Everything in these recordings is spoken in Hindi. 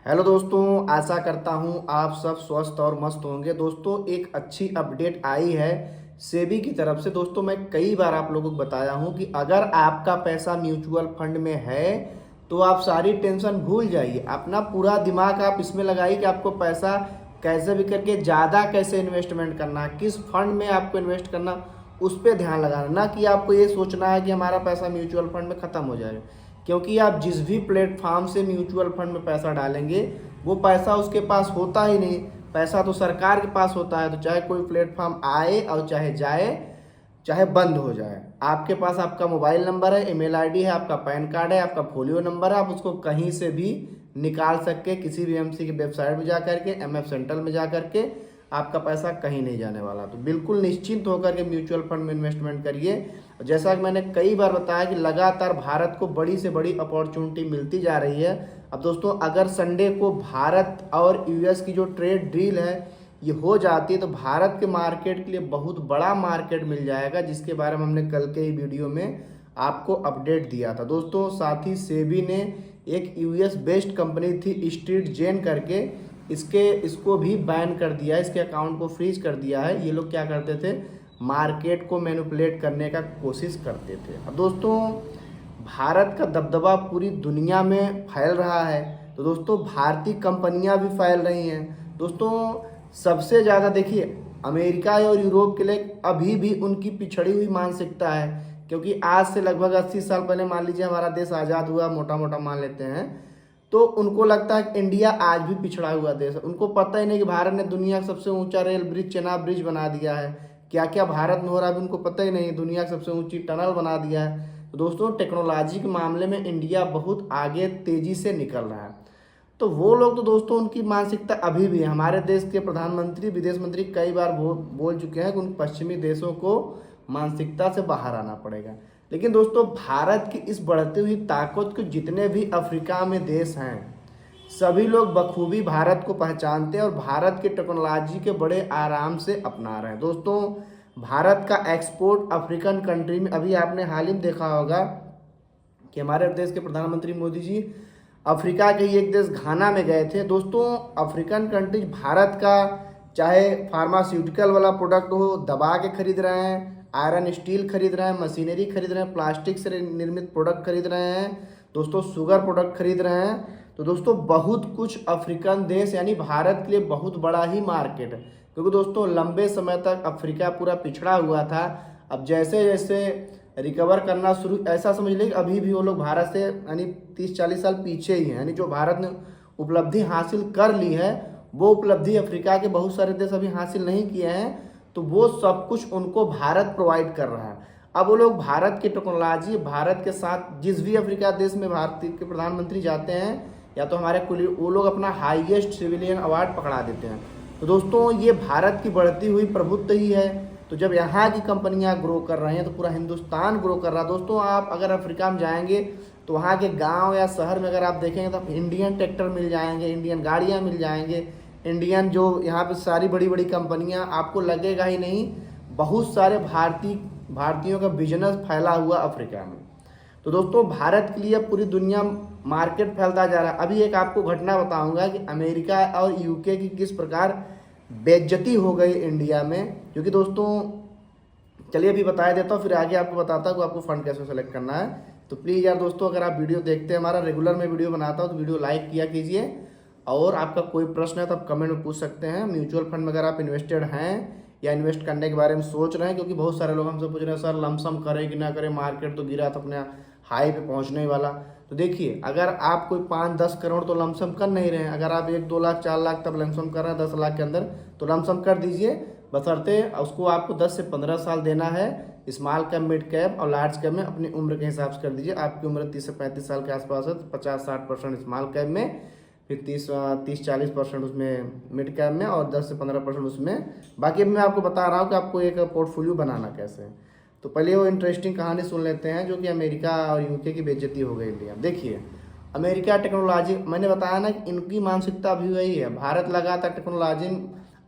हेलो दोस्तों, आशा करता हूँ आप सब स्वस्थ और मस्त होंगे। दोस्तों, एक अच्छी अपडेट आई है सेबी की तरफ से। दोस्तों, मैं कई बार आप लोगों को बताया हूँ कि अगर आपका पैसा म्यूचुअल फंड में है तो आप सारी टेंशन भूल जाइए। अपना पूरा दिमाग आप इसमें लगाइए कि आपको पैसा कैसे भी करके ज़्यादा कैसे इन्वेस्टमेंट करना, किस फंड में आपको इन्वेस्ट करना, उस पर ध्यान लगाना। ना कि आपको ये सोचना है कि हमारा पैसा म्यूचुअल फंड में ख़त्म हो जाएगा, क्योंकि आप जिस भी प्लेटफॉर्म से म्यूचुअल फंड में पैसा डालेंगे वो पैसा उसके पास होता ही नहीं। पैसा तो सरकार के पास होता है। तो चाहे कोई प्लेटफॉर्म आए और चाहे जाए, चाहे बंद हो जाए, आपके पास आपका मोबाइल नंबर है, ईमेल आईडी है, आपका पैन कार्ड है, आपका फोलियो नंबर है, आप उसको कहीं से भी निकाल सकते, किसी भी एमसी की वेबसाइट में जा करके, एमएफ सेंट्रल में जा करके। आपका पैसा कहीं नहीं जाने वाला। तो बिल्कुल निश्चिंत होकर के म्यूचुअल फंड में इन्वेस्टमेंट करिए। जैसा कि मैंने कई बार बताया कि लगातार भारत को बड़ी से बड़ी अपॉर्चुनिटी मिलती जा रही है। अब दोस्तों, अगर संडे को भारत और यूएस की जो ट्रेड डील है ये हो जाती है तो भारत के मार्केट के लिए बहुत बड़ा मार्केट मिल जाएगा, जिसके बारे में हमने कल के ही वीडियो में आपको अपडेट दिया था। दोस्तों, साथ ही सेबी ने एक यूएस बेस्ड कंपनी थी स्ट्रीट जेन करके, इसको भी बैन कर दिया है, इसके अकाउंट को फ्रीज कर दिया है। ये लोग क्या करते थे, मार्केट को मैनिपुलेट करने का कोशिश करते थे। अब दोस्तों, भारत का दबदबा पूरी दुनिया में फैल रहा है, तो दोस्तों भारतीय कंपनियां भी फैल रही हैं। दोस्तों, सबसे ज़्यादा देखिए, अमेरिका और यूरोप के लिए अभी भी उनकी पिछड़ी हुई मानसिकता है, क्योंकि आज से लगभग 80 साल पहले मान लीजिए हमारा देश आज़ाद हुआ, मोटा मोटा मान लेते हैं, तो उनको लगता है कि इंडिया आज भी पिछड़ा हुआ देश है। उनको पता ही नहीं कि भारत ने दुनिया का सबसे ऊंचा रेल ब्रिज, चेनाब ब्रिज बना दिया है। क्या क्या भारत में हो रहा है अभी उनको पता ही नहीं। दुनिया की सबसे ऊंची टनल बना दिया है। तो दोस्तों, टेक्नोलॉजी के मामले में इंडिया बहुत आगे तेजी से निकल रहा है। तो वो लोग तो दोस्तों, उनकी मानसिकता अभी भी है। हमारे देश के प्रधानमंत्री, विदेश मंत्री कई बार बोल चुके हैं कि उन पश्चिमी देशों को मानसिकता से बाहर आना पड़ेगा। लेकिन दोस्तों, भारत की इस बढ़ती हुई ताकत को जितने भी अफ्रीका में देश हैं, सभी लोग बखूबी भारत को पहचानते हैं और भारत की टेक्नोलॉजी के बड़े आराम से अपना रहे हैं। दोस्तों, भारत का एक्सपोर्ट अफ्रीकन कंट्री में, अभी आपने हाल ही में देखा होगा कि हमारे देश के प्रधानमंत्री मोदी जी अफ्रीका के ही एक देश घाना में गए थे। दोस्तों, अफ्रीकन कंट्रीज भारत का चाहे फार्मास्यूटिकल वाला प्रोडक्ट हो, दबा के खरीद रहे हैं, आयरन स्टील खरीद रहे हैं, मशीनरी खरीद रहे हैं, प्लास्टिक से निर्मित प्रोडक्ट खरीद रहे हैं, दोस्तों शुगर प्रोडक्ट खरीद रहे हैं। तो दोस्तों, बहुत कुछ अफ्रीकन देश यानी भारत के लिए बहुत बड़ा ही मार्केट है, क्योंकि दोस्तों लंबे समय तक अफ्रीका पूरा पिछड़ा हुआ था। अब जैसे जैसे रिकवर करना शुरू, ऐसा समझ लीजिए अभी भी वो लोग भारत से यानी 30-40 साल पीछे ही हैं। यानी जो भारत ने उपलब्धि हासिल कर ली है वो उपलब्धि अफ्रीका के बहुत सारे देश अभी हासिल नहीं किए हैं। तो वो सब कुछ उनको भारत प्रोवाइड कर रहा है। अब वो लोग भारत की टेक्नोलॉजी, भारत के साथ जिस भी अफ्रीका देश में भारतीय के प्रधानमंत्री जाते हैं, या तो हमारे वो लोग अपना हाईएस्ट सिविलियन अवार्ड पकड़ा देते हैं। तो दोस्तों, ये भारत की बढ़ती हुई प्रभुत्व ही है। तो जब यहाँ की कंपनियां ग्रो कर रही हैं तो पूरा हिंदुस्तान ग्रो कर रहा है। दोस्तों, आप अगर अफ्रीका में जाएंगे तो वहाँ के गांव या शहर में अगर आप देखेंगे तो इंडियन ट्रैक्टर मिल जाएंगे, इंडियन गाड़ियाँ मिल जाएंगे, इंडियन जो यहाँ पे सारी बड़ी बड़ी कंपनियां, आपको लगेगा ही नहीं बहुत सारे भारतीयों का बिजनेस फैला हुआ अफ्रीका में। तो दोस्तों, भारत के लिए पूरी दुनिया मार्केट फैलता जा रहा है। अभी एक आपको घटना बताऊंगा कि अमेरिका और यूके की किस प्रकार बेइज्जती हो गई इंडिया में। क्योंकि दोस्तों, चलिए अभी बताया देता हूँ, फिर आगे आपको बताता हूँ कि आपको फंड कैसे सेलेक्ट करना है। तो प्लीज़ यार दोस्तों, अगर आप वीडियो देखते हैं, हमारा रेगुलर में वीडियो बनाता हूँ, तो वीडियो लाइक किया कीजिए। और आपका कोई प्रश्न है तो आप कमेंट में पूछ सकते हैं। म्यूचुअल फंड में अगर आप इन्वेस्टेड हैं या इन्वेस्ट करने के बारे में सोच रहे हैं, क्योंकि बहुत सारे लोग हमसे पूछ रहे हैं सर लमसम करें कि ना करें, मार्केट तो गिरा तो अपने हाई पे पहुंचने वाला। तो देखिए, अगर आप कोई 5-10 करोड़ तो लमसम कर नहीं रहे हैं, अगर आप 1-2 लाख 4 लाख तब लमसम कर रहे हैं 10 लाख के अंदर, तो लमसम कर दीजिए। बशर्ते उसको आपको 10 से 15 साल देना है। स्मॉल कैप, मिड कैप और लार्ज कैप में अपनी उम्र के हिसाब से कर दीजिए। आपकी उम्र 30 से 35 साल के आसपास है तो 50-60% स्मॉल कैप में, फिर 30-40% उसमें मिड कैप में और 10 से 15% उसमें। बाकी मैं आपको बता रहा हूँ कि आपको एक पोर्टफोलियो बनाना कैसे है। तो पहले वो इंटरेस्टिंग कहानी सुन लेते हैं, जो कि अमेरिका और यूके की बेइज्जती हो गई इंडिया। देखिए, अमेरिका टेक्नोलॉजी, मैंने बताया ना कि इनकी मानसिकता भी वही है। भारत लगातार टेक्नोलॉजी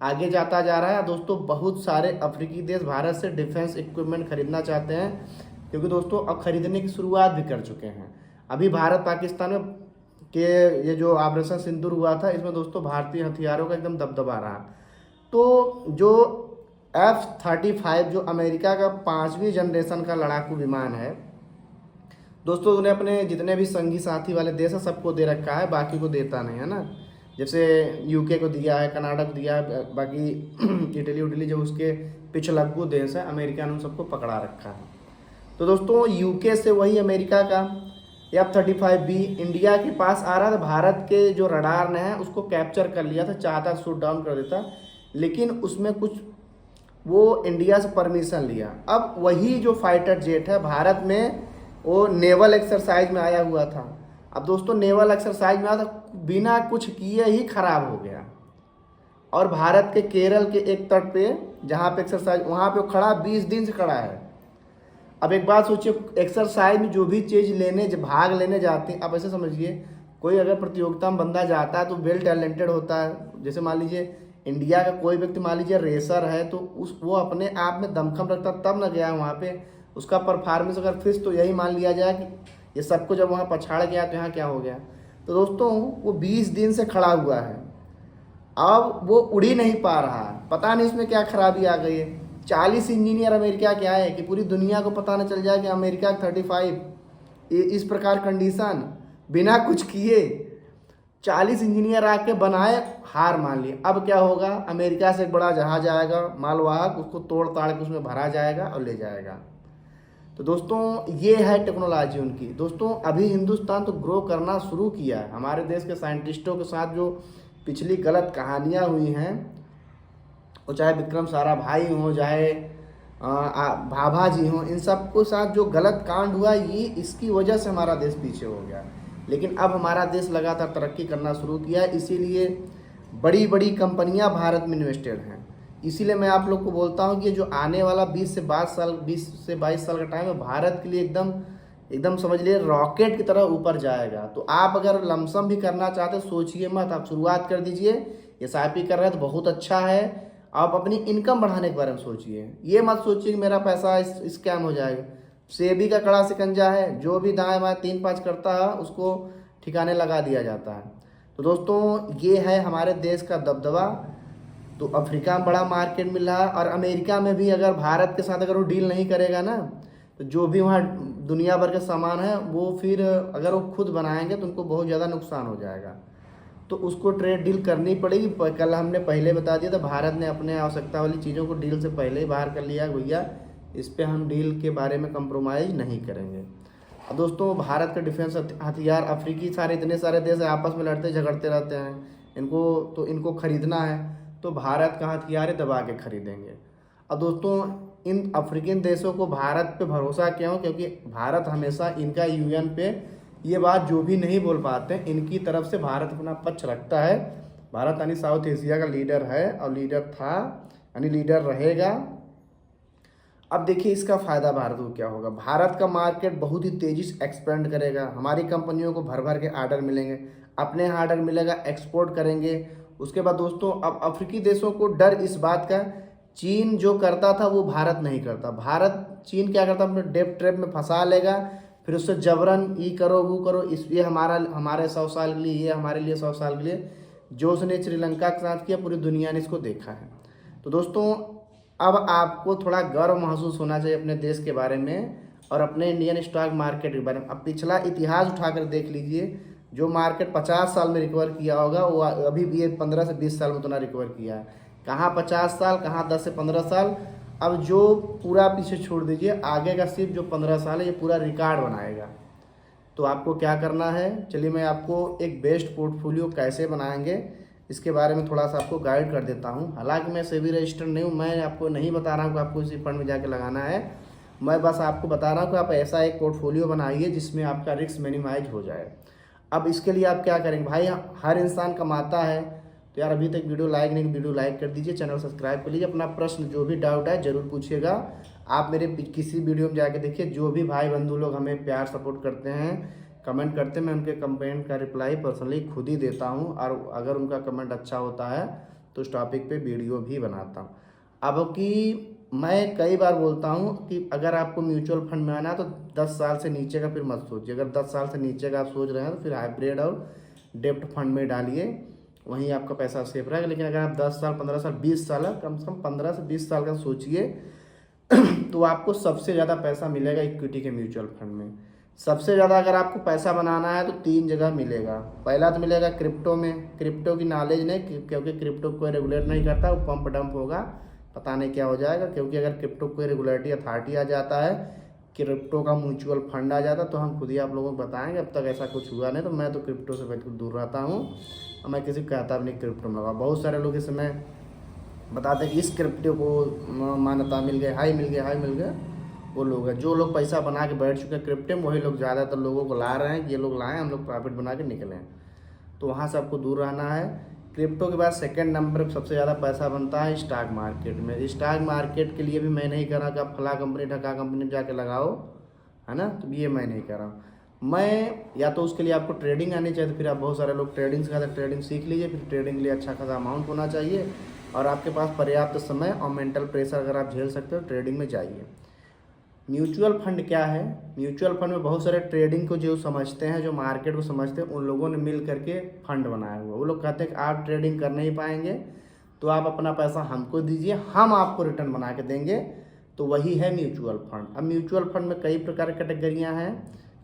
आगे जाता जा रहा है। दोस्तों, बहुत सारे अफ्रीकी देश भारत से डिफेंस इक्विपमेंट खरीदना चाहते हैं, क्योंकि दोस्तों अब खरीदने की शुरुआत भी कर चुके हैं। अभी भारत पाकिस्तान में कि ये जो ऑपरेशन सिंदूर हुआ था इसमें दोस्तों भारतीय हथियारों का एकदम दबदबा रहा। तो जो F-35 जो अमेरिका का 5वीं जनरेशन का लड़ाकू विमान है दोस्तों, उन्हें अपने जितने भी संगी साथी वाले देश है सबको दे रखा है, बाकी को देता नहीं है ना। जैसे यूके को दिया है, कनाडा को दिया है, बाकी इटली उटली जो उसके पिछलग्गू देश है, अमेरिका ने उन सबको पकड़ा रखा है। तो दोस्तों यूके से वही अमेरिका का F-35B इंडिया के पास आ रहा था। भारत के जो रडार ने है उसको कैप्चर कर लिया था, चाहता शूट डाउन कर देता, लेकिन उसमें कुछ वो इंडिया से परमिशन लिया। अब वही जो फाइटर जेट है भारत में वो नेवल एक्सरसाइज में आया हुआ था। अब दोस्तों नेवल एक्सरसाइज में आया था, बिना कुछ किए ही खराब हो गया। और भारत के केरल के एक तट पे जहाँ पे एक्सरसाइज, वहाँ पे खड़ा 20 दिन से खड़ा है। अब एक बात सोचिए, एक्सरसाइज में जो भी चीज़ लेने भाग लेने जाते हैं, आप ऐसे समझिए कोई अगर प्रतियोगिता में बंदा जाता है तो वेल टैलेंटेड होता है। जैसे मान लीजिए इंडिया का कोई व्यक्ति मान लीजिए रेसर है तो वो अपने आप में दमखम रखता तब न गया वहाँ पे, उसका परफॉर्मेंस अगर फिर तो यही मान लिया जाए कि ये सबको जब वहाँ पछाड़ गया तो यहाँ क्या हो गया। तो दोस्तों वो 20 दिन से खड़ा हुआ है, अब वो उड़ ही नहीं पा रहा है, पता नहीं इसमें क्या खराबी आ गई है। 40 इंजीनियर अमेरिका के आए कि पूरी दुनिया को पता न चल जाए कि अमेरिका 35 इस प्रकार कंडीशन बिना कुछ किए 40 इंजीनियर आके बनाए, हार मान लिए। अब क्या होगा, अमेरिका से एक बड़ा जहाज आएगा मालवाहक, उसको तोड़ ताड़ के उसमें भरा जाएगा और ले जाएगा। तो दोस्तों ये है टेक्नोलॉजी उनकी। दोस्तों अभी हिंदुस्तान तो ग्रो करना शुरू किया है। हमारे देश के साइंटिस्टों के साथ जो पिछली गलत कहानियाँ हुई हैं, वो चाहे विक्रम साराभाई हों, चाहे भाभा जी हों, इन सब को साथ जो गलत कांड हुआ ये इसकी वजह से हमारा देश पीछे हो गया। लेकिन अब हमारा देश लगातार तरक्की करना शुरू किया है, इसीलिए बड़ी बड़ी कंपनियां भारत में इन्वेस्टेड हैं। इसीलिए मैं आप लोग को बोलता हूं कि जो आने वाला 20 से 22 साल का टाइम है, भारत के लिए एकदम एकदम समझ लिए रॉकेट की तरह ऊपर जाएगा। तो आप अगर लमसम भी करना चाहते सोचिए मत, आप शुरुआत कर दीजिए। SIP कर रहे हैं तो बहुत अच्छा है, आप अपनी इनकम बढ़ाने के बारे में सोचिए। ये मत सोचिए कि मेरा पैसा स्कैम हो जाएगा। सेबी का कड़ा शिकंजा है, जो भी दाएं बाएं 3-5 करता है उसको ठिकाने लगा दिया जाता है। तो दोस्तों ये है हमारे देश का दबदबा। तो अफ्रीका में बड़ा मार्केट मिल रहा है, और अमेरिका में भी अगर भारत के साथ अगर वो डील नहीं करेगा ना, तो जो भी वहाँ दुनिया भर के सामान है वो फिर अगर वो खुद बनाएंगे तो उनको बहुत ज़्यादा नुकसान हो जाएगा। तो उसको ट्रेड डील करनी पड़ेगी। कल हमने पहले बता दिया था, भारत ने अपने आवश्यकता वाली चीज़ों को डील से पहले ही बाहर कर लिया। भैया इस पर हम डील के बारे में कंप्रोमाइज़ नहीं करेंगे। अब दोस्तों भारत का डिफेंस हथियार, अफ्रीकी सारे इतने सारे देश आपस में लड़ते झगड़ते रहते हैं, इनको खरीदना है तो भारत का हथियार ही दबा के खरीदेंगे। अब दोस्तों इन अफ्रीकन देशों को भारत पे भरोसा क्यों, क्योंकि भारत हमेशा इनका UN पे ये बात जो भी नहीं बोल पाते इनकी तरफ से भारत अपना पक्ष रखता है। भारत यानी साउथ एशिया का लीडर है और लीडर था यानी लीडर रहेगा। अब देखिए इसका फ़ायदा भारत को क्या होगा। भारत का मार्केट बहुत ही तेज़ी से एक्सपेंड करेगा, हमारी कंपनियों को भर भर के आर्डर मिलेंगे, अपने यहाँ आर्डर मिलेगा, एक्सपोर्ट करेंगे। उसके बाद दोस्तों अब अफ्रीकी देशों को डर इस बात का, चीन जो करता था वो भारत नहीं करता। चीन क्या करता, अपने डेप ट्रैप में फंसा लेगा, फिर उससे जबरन ये करो वो करो, इस ये हमारे 100 साल के लिए, ये हमारे लिए 100 साल के लिए, जो उसने श्रीलंका के साथ किया पूरी दुनिया ने इसको देखा है। तो दोस्तों अब आपको थोड़ा गर्व महसूस होना चाहिए अपने देश के बारे में और अपने इंडियन स्टॉक मार्केट के बारे में। अब पिछला इतिहास उठाकर देख लीजिए, जो मार्केट 50 साल में रिकवर किया होगा वो अभी भी 15 से 20 साल में उतना रिकवर किया है। कहाँ 50 साल, कहाँ 10 से 15 साल। अब जो पूरा पीछे छोड़ दीजिए, आगे का सिर्फ जो 15 साल है ये पूरा रिकॉर्ड बनाएगा। तो आपको क्या करना है, चलिए मैं आपको एक बेस्ट पोर्टफोलियो कैसे बनाएंगे इसके बारे में थोड़ा सा आपको गाइड कर देता हूं। हालांकि मैं सेबी रजिस्टर्ड नहीं हूं, मैं आपको नहीं बता रहा हूं कि आपको इसी फंड में जाके लगाना है। मैं बस आपको बता रहा हूं कि आप ऐसा एक पोर्टफोलियो बनाइए जिसमें आपका रिस्क मिनिमाइज हो जाए। अब इसके लिए आप क्या करेंगे भाई, हर इंसान कमाता है तो यार अभी तक वीडियो लाइक नहीं, वीडियो लाइक कर दीजिए, चैनल सब्सक्राइब कर लीजिए। अपना प्रश्न जो भी डाउट है जरूर पूछिएगा। आप मेरे किसी वीडियो में जाके देखिए, जो भी भाई बंधु लोग हमें प्यार सपोर्ट करते हैं, कमेंट करते हैं, मैं उनके कमेंट का रिप्लाई पर्सनली खुद ही देता हूं। और अगर उनका कमेंट अच्छा होता है तो उस टॉपिक पे वीडियो भी बनाता हूं। अब कि मैं कई बार बोलता हूं कि अगर आपको म्यूचुअल फंड में आना है तो 10 साल से नीचे का फिर मत सोचिए। अगर 10 साल से नीचे का आप सोच रहे हैं तो फिर हाइब्रिड और डेप्ट फंड में डालिए, वहीं आपका पैसा सेफ रहेगा। लेकिन अगर आप 10 साल 15 साल 20 साल कम से कम 15 से 20 साल का सोचिए तो आपको सबसे ज़्यादा पैसा मिलेगा इक्विटी के म्यूचुअल फंड में। सबसे ज़्यादा अगर आपको पैसा बनाना है तो 3 जगह मिलेगा। पहला तो मिलेगा क्रिप्टो में। क्रिप्टो की नॉलेज नहीं, क्योंकि क्रिप्टो कोई रेगुलेट नहीं करता, वो पंप डंप होगा, पता नहीं क्या हो जाएगा। क्योंकि अगर क्रिप्टो कोई रेगुलेटरी अथॉरिटी आ जाता है, क्रिप्टो का म्यूचुअल फंड आ जाता, तो हम खुद ही आप लोगों को बताएंगे। अब तक ऐसा कुछ हुआ नहीं, तो मैं तो क्रिप्टो से बिल्कुल दूर रहता हूँ और मैं किसी को कहता भी नहीं क्रिप्टो में लगा। बहुत सारे लोग इस समय बताते हैं कि इस क्रिप्टो को मान्यता मिल गई, हाई मिल गया, हाई मिल गया। वो लोग हैं जो लोग पैसा बना के बैठ चुके हैं क्रिप्टो में, वही लोग ज़्यादातर लोगों को ला रहे हैं कि ये लोग लाएं, हम लोग प्रॉफिट बना के निकलें। तो वहाँ से आपको दूर रहना है। क्रिप्टो के बाद सेकंड नंबर पर सबसे ज़्यादा पैसा बनता है स्टॉक मार्केट में। स्टॉक मार्केट के लिए भी मैं नहीं कह रहा कि आप फला कंपनी ढका कंपनी में जाके लगाओ, है ना, तो ये मैं नहीं कर रहा हूँ। मैं या तो उसके लिए आपको ट्रेडिंग आनी चाहिए, तो फिर आप बहुत सारे लोग ट्रेडिंग सिखाते हैं, ट्रेडिंग सीख लीजिए। फिर ट्रेडिंग के लिए अच्छा खासा अमाउंट होना चाहिए और आपके पास पर्याप्त समय और मेंटल प्रेशर अगर आप झेल सकते हो, ट्रेडिंग में जाइए। म्यूचुअल फंड क्या है? म्यूचुअल फंड में बहुत सारे ट्रेडिंग को जो समझते हैं, जो मार्केट को समझते हैं, उन लोगों ने मिल करके फंड बनाया हुआ। वो लोग कहते हैं कि आप ट्रेडिंग कर नहीं पाएंगे तो आप अपना पैसा हमको दीजिए, हम आपको रिटर्न बना के देंगे। तो वही है म्यूचुअल फंड। अब म्यूचुअल फंड में कई प्रकार की कैटेगरियाँ हैं,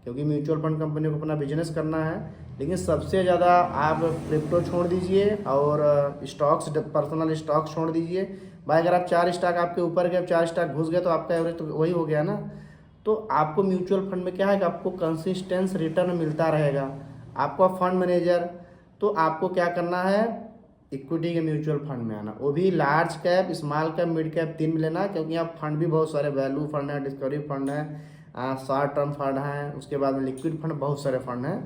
क्योंकि म्यूचुअल फंड कंपनी को अपना बिजनेस करना है। लेकिन सबसे ज़्यादा आप क्रिप्टो छोड़ दीजिए और स्टॉक्स, पर्सनल स्टॉक्स छोड़ दीजिए। भाई अगर आप 4 स्टॉक आपके ऊपर गए, 4 स्टॉक घुस गए, तो आपका एवरेज तो वही हो गया ना। तो आपको म्यूचुअल फंड में क्या है कि आपको कंसिस्टेंस रिटर्न मिलता रहेगा। आपका फंड मैनेजर, तो आपको क्या करना है, इक्विटी के म्यूचुअल फंड में आना, वो भी large cap, small cap, mid cap 3 में लेना। क्योंकि आप फंड भी बहुत सारे, वैल्यू फंड है, डिस्कवरी फंड है, शॉर्ट टर्म फंड है, उसके बाद में लिक्विड फंड, बहुत सारे फंड हैं।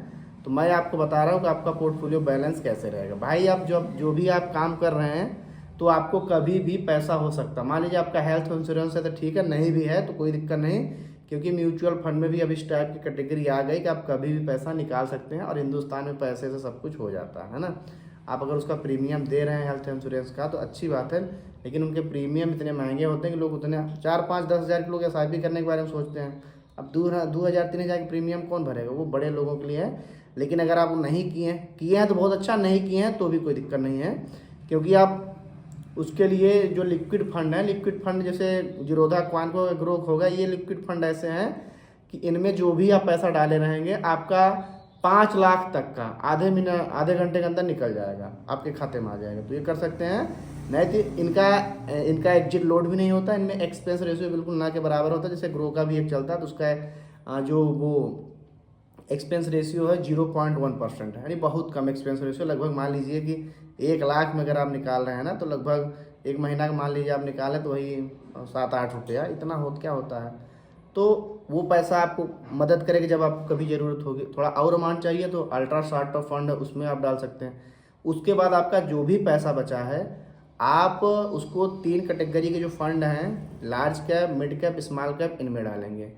तो मैं आपको बता रहा हूँ कि आपका पोर्टफोलियो बैलेंस कैसे रहेगा। भाई आप जो भी आप काम कर रहे हैं, तो आपको कभी भी पैसा हो सकता है। मान लीजिए आपका हेल्थ इंश्योरेंस है तो ठीक है, नहीं भी है तो कोई दिक्कत नहीं, क्योंकि म्यूचुअल फंड में भी अब इस टाइप की कैटेगरी आ गई कि आप कभी भी पैसा निकाल सकते हैं। और हिंदुस्तान में पैसे से सब कुछ हो जाता है ना। आप अगर उसका प्रीमियम दे रहे हैं हेल्थ इंश्योरेंस का तो अच्छी बात है, लेकिन उनके प्रीमियम इतने महंगे होते हैं कि लोग उतने 4-5-10 हज़ार के लोग SIP करने के बारे में सोचते हैं। अब 2,000-3,000 की प्रीमियम कौन भरेगा? वो बड़े लोगों के लिए है। लेकिन अगर आप नहीं किए हैं तो बहुत अच्छा, नहीं किए हैं तो भी कोई दिक्कत नहीं है। क्योंकि आप उसके लिए जो लिक्विड फंड है, लिक्विड फंड जैसे जीरोधा, क्वानको, ग्रोथ होगा, ये लिक्विड फंड ऐसे हैं कि इनमें जो भी आप पैसा डाले रहेंगे, आपका 5 लाख तक का आधे घंटे के अंदर निकल जाएगा, आपके खाते में आ जाएगा। तो ये कर सकते हैं। नहीं तो इनका एग्जिट लोड भी नहीं होता, इनमें एक्सपेंस रेशियो बिल्कुल ना के बराबर होता है। जैसे ग्रो का भी एक चलता है, तो उसका जो वो एक्सपेंस रेशियो है 0.1% है, यानी बहुत कम एक्सपेंस रेशियो। लगभग मान लीजिए कि 1 लाख में अगर आप निकाल रहे हैं ना, तो लगभग 1 महीना का मान लीजिए आप निकालें तो वही 7-8 रुपया इतना क्या होता है। तो वो पैसा आपको मदद करेगी जब आपको कभी ज़रूरत होगी। थोड़ा और अमाउंट चाहिए तो अल्ट्रा शॉर्ट टर्म फंड है, उसमें आप डाल सकते हैं। उसके बाद आपका जो भी पैसा बचा है, आप उसको 3 कैटेगरी के जो फंड हैं, large cap, mid cap, small cap, इनमें डालेंगे।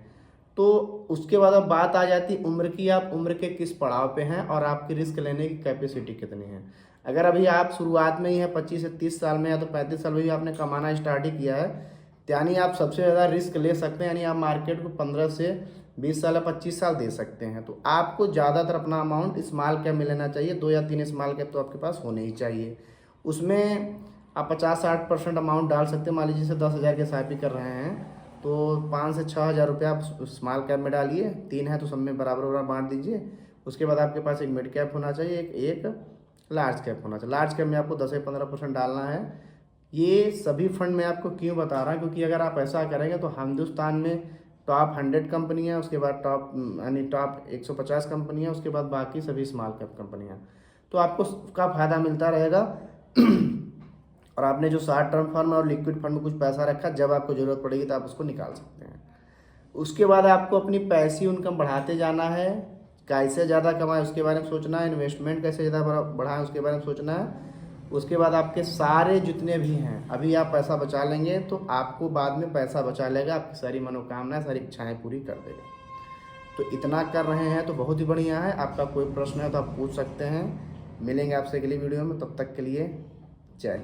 तो उसके बाद अब बात आ जाती है उम्र की, आप उम्र के किस पड़ाव पे हैं और आपकी रिस्क लेने की कैपेसिटी कितनी है। अगर अभी आप शुरुआत में ही है, 25 से 30 साल में या तो 35 साल में ही आपने कमाना स्टार्ट ही किया है, यानी आप सबसे ज़्यादा रिस्क ले सकते हैं। यानी आप मार्केट को 15 से 20 साल या 25 साल दे सकते हैं। तो आपको ज़्यादातर अपना अमाउंट स्मॉल कैप में लेना चाहिए। 2 या 3 स्मॉल कैप तो आपके पास होने ही चाहिए। उसमें आप 50-60% अमाउंट डाल सकते हैं। मान लीजिए जैसे 10,000 के SIP कर रहे हैं, तो 5 से 6,000 रुपये आप स्मॉल कैप में डालिए। 3 है तो सब में बराबर बांट दीजिए। उसके बाद आपके पास एक मिड कैप होना चाहिए, एक लार्ज कैप होना चाहिए। लार्ज कैप में आपको 10 से 15% डालना है। ये सभी फंड मैं आपको क्यों बता रहा हूँ, क्योंकि अगर आप ऐसा करेंगे तो हिंदुस्तान में टॉप 100 कंपनियाँ, उसके बाद टॉप 150 कंपनियाँ, उसके बाद बाकी सभी स्मॉल कैप कंपनियाँ, तो आपको उसका फ़ायदा मिलता रहेगा। और आपने जो शॉर्ट टर्म फंड और लिक्विड फंड में कुछ पैसा रखा, जब आपको ज़रूरत पड़ेगी तो आप उसको निकाल सकते हैं। उसके बाद आपको अपनी पैसिव इनकम बढ़ाते जाना है। कैसे ज़्यादा कमाएं उसके बारे में सोचना है। इन्वेस्टमेंट कैसे ज़्यादा बढ़ाएं उसके बारे में सोचना है। उसके बाद आपके सारे जितने भी हैं, अभी आप पैसा बचा लेंगे तो आपको बाद में पैसा बचा लेगा, आपकी सारी मनोकामनाएं, सारी इच्छाएँ पूरी कर देगा। तो इतना कर रहे हैं तो बहुत ही बढ़िया है। आपका कोई प्रश्न है तो आप पूछ सकते हैं। मिलेंगे आपसे अगली वीडियो में, तब तक के लिए जय।